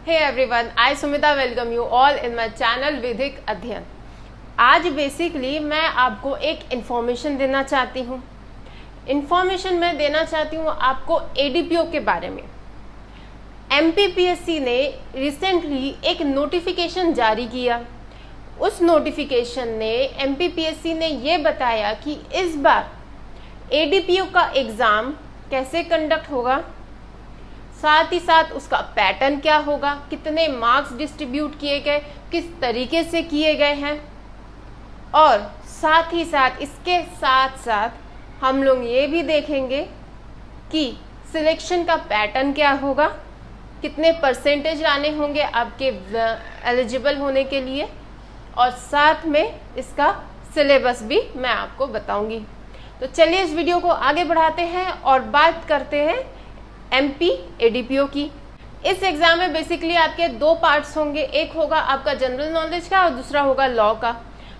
Hey everyone, I Sumita welcome you all in my channel Vidhik Adhyayan. आज basically मैं आपको एक इन्फॉर्मेशन देना चाहती हूँ। इन्फॉर्मेशन मैं देना चाहती हूँ आपको एडीपीओ के बारे में। एमपीपीएससी ने रिसेंटली एक नोटिफिकेशन जारी किया। उस नोटिफिकेशन ने एमपीपीएससी ने ये बताया कि इस बार एडीपीओ का एग्ज़ाम कैसे कंडक्ट होगा, साथ ही साथ उसका पैटर्न क्या होगा, कितने मार्क्स डिस्ट्रीब्यूट किए गए, किस तरीके से किए गए हैं, और साथ ही साथ इसके साथ साथ हम लोग ये भी देखेंगे कि सिलेक्शन का पैटर्न क्या होगा, कितने परसेंटेज लाने होंगे आपके एलिजिबल होने के लिए, और साथ में इसका सिलेबस भी मैं आपको बताऊंगी। तो चलिए इस वीडियो को आगे बढ़ाते हैं और बात करते हैं एमपी एडीपीओ की। इस एग्जाम में बेसिकली आपके दो पार्ट्स होंगे, एक होगा आपका जनरल नॉलेज का और दूसरा होगा लॉ का।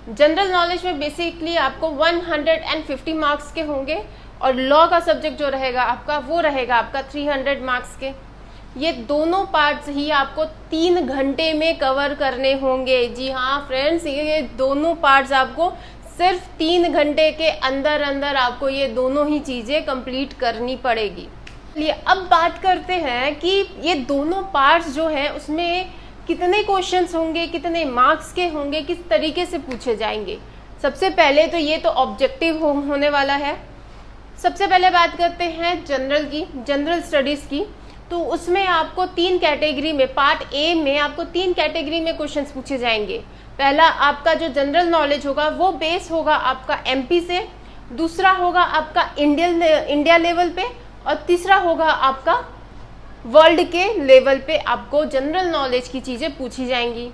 जनरल नॉलेज में बेसिकली आपको 150 मार्क्स के होंगे और लॉ का सब्जेक्ट जो रहेगा आपका वो रहेगा आपका 300 मार्क्स के। ये दोनों पार्ट्स ही आपको 3 घंटे में कवर करने होंगे। जी हाँ फ्रेंड्स, ये दोनों पार्ट्स आपको सिर्फ 3 घंटे के अंदर अंदर आपको ये दोनों ही चीज़ें कंप्लीट करनी पड़ेगी। चलिए अब बात करते हैं कि ये दोनों पार्ट्स जो हैं उसमें कितने क्वेश्चंस होंगे, कितने मार्क्स के होंगे, किस तरीके से पूछे जाएंगे। सबसे पहले तो ये तो ऑब्जेक्टिव होने वाला है। सबसे पहले बात करते हैं जनरल की, जनरल स्टडीज़ की। तो उसमें आपको 3 कैटेगरी में, पार्ट ए में आपको 3 कैटेगरी में क्वेश्चंस पूछे जाएंगे। पहला आपका जो जनरल नॉलेज होगा वो बेस होगा आपका एमपी से, दूसरा होगा आपका इंडिया लेवल पे, और तीसरा होगा आपका वर्ल्ड के लेवल पे आपको जनरल नॉलेज की चीज़ें पूछी जाएंगी।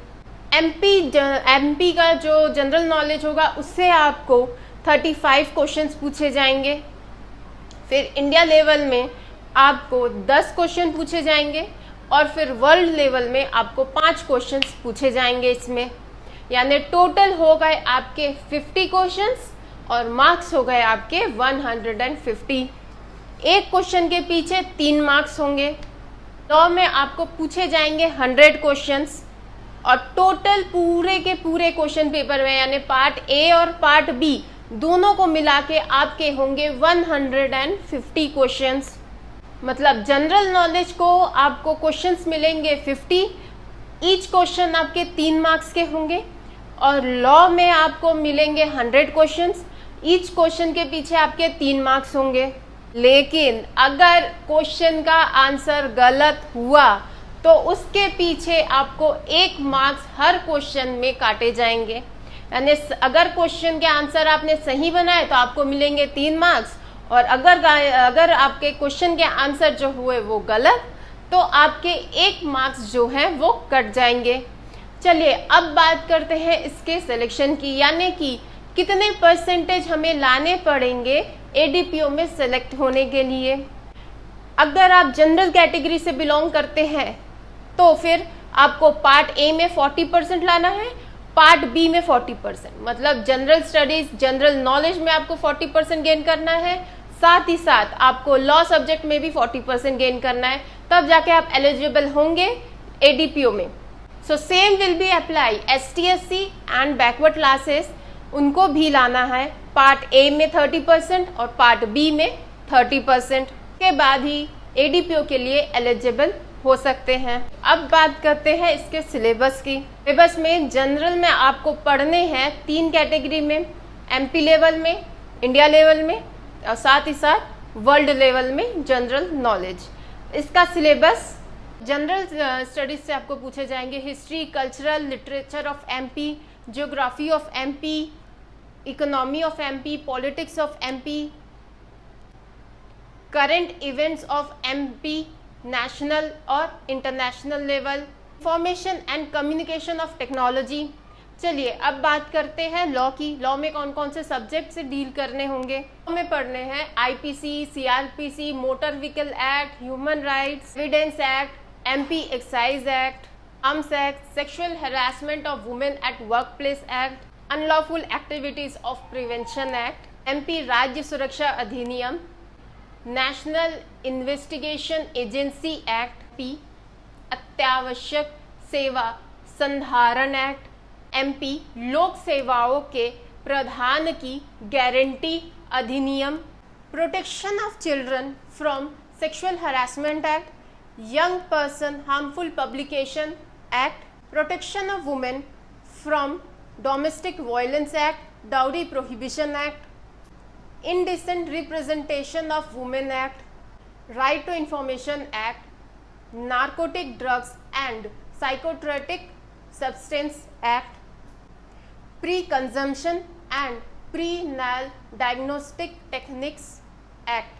एमपी का जो जनरल नॉलेज होगा उससे आपको 35 क्वेश्चंस पूछे जाएंगे। फिर इंडिया लेवल में आपको 10 क्वेश्चन पूछे जाएंगे और फिर वर्ल्ड लेवल में आपको 5 क्वेश्चंस पूछे जाएंगे इसमें, यानी टोटल हो गए आपके 50 क्वेश्चंस और मार्क्स हो गए आपके 150। एक क्वेश्चन के पीछे 3 मार्क्स होंगे। लॉ में आपको पूछे जाएंगे 100 क्वेश्चंस और टोटल पूरे के पूरे क्वेश्चन पेपर में, यानी पार्ट ए और पार्ट बी दोनों को मिला के आपके होंगे 150 क्वेश्चंस। मतलब जनरल नॉलेज को आपको क्वेश्चंस मिलेंगे 50, ईच क्वेश्चन आपके 3 मार्क्स के होंगे, और लॉ में आपको मिलेंगे 100 क्वेश्चंस, ईच क्वेश्चन के पीछे आपके 3 मार्क्स होंगे। लेकिन अगर क्वेश्चन का आंसर गलत हुआ तो उसके पीछे आपको 1 मार्क्स हर क्वेश्चन में काटे जाएंगे। यानी अगर क्वेश्चन के आंसर आपने सही बनाए तो आपको मिलेंगे 3 मार्क्स, और अगर आपके क्वेश्चन के आंसर जो हुए वो गलत तो आपके 1 मार्क्स जो हैं वो कट जाएंगे। चलिए अब बात करते हैं इसके सिलेक्शन की, यानी कि कितने परसेंटेज हमें लाने पड़ेंगे एडीपीओ में सेलेक्ट होने के लिए। अगर आप जनरल कैटेगरी से बिलोंग करते हैं तो फिर आपको पार्ट ए में 40% लाना है, पार्ट बी में 40%, मतलब जनरल स्टडीज जनरल नॉलेज में आपको 40% गेन करना है, साथ ही साथ आपको लॉ सब्जेक्ट में भी 40% गेन करना है, तब जाके आप एलिजिबल होंगे एडीपीओ में। So same will be apply ST SC and backward classes, उनको भी लाना है पार्ट ए में 30% और पार्ट बी में 30%। के बाद ही एडीपीओ के लिए एलिजिबल हो सकते हैं। अब बात करते हैं इसके सिलेबस की। सिलेबस में जनरल में आपको पढ़ने हैं 3 कैटेगरी में, एमपी लेवल में, इंडिया लेवल में, और साथ ही साथ वर्ल्ड लेवल में जनरल नॉलेज। इसका सिलेबस जनरल स्टडीज से आपको पूछे जाएंगे history, cultural, literature of MP, geography of MP, economy of MP, politics of MP, current events of MP, national और international level, information and communication of technology. चलिए अब बात करते हैं लॉ की। लॉ में कौन कौन से सब्जेक्ट से डील करने होंगे। लॉ में पढ़ने हैं IPC, CrPC, motor vehicle act, human rights, evidence act, MP excise act, arms act, sexual harassment of women at work place act, unlawful activities of prevention act, MP राज्य सुरक्षा अधिनियम, national investigation agency act P, अत्यावश्यक सेवा संधारण act, MP लोक सेवाओं के प्रावधान की गारंटी अधिनियम, protection of children from sexual harassment act, young person harmful publication act, protection of women from domestic violence act, dowry prohibition act, indecent representation of women act, right to information act, narcotic drugs and psychotropic substance act, pre-consumption and prenatal diagnostic techniques act,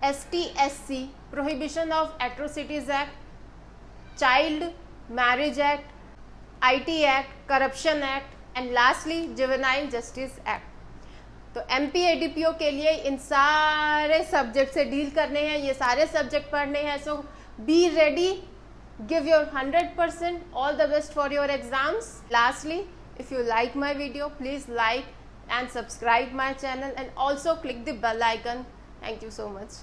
STSC prohibition of atrocities act, child marriage act, IT act, corruption act and lastly juvenile justice act. तो MPADPO के लिए इन सारे subject से deal करने हैं, ये सारे subject पढ़ने हैं. So be ready, give your 100%, all the best for your exams. Lastly, if you like my video, please like and subscribe my channel and also click the bell icon. Thank you so much.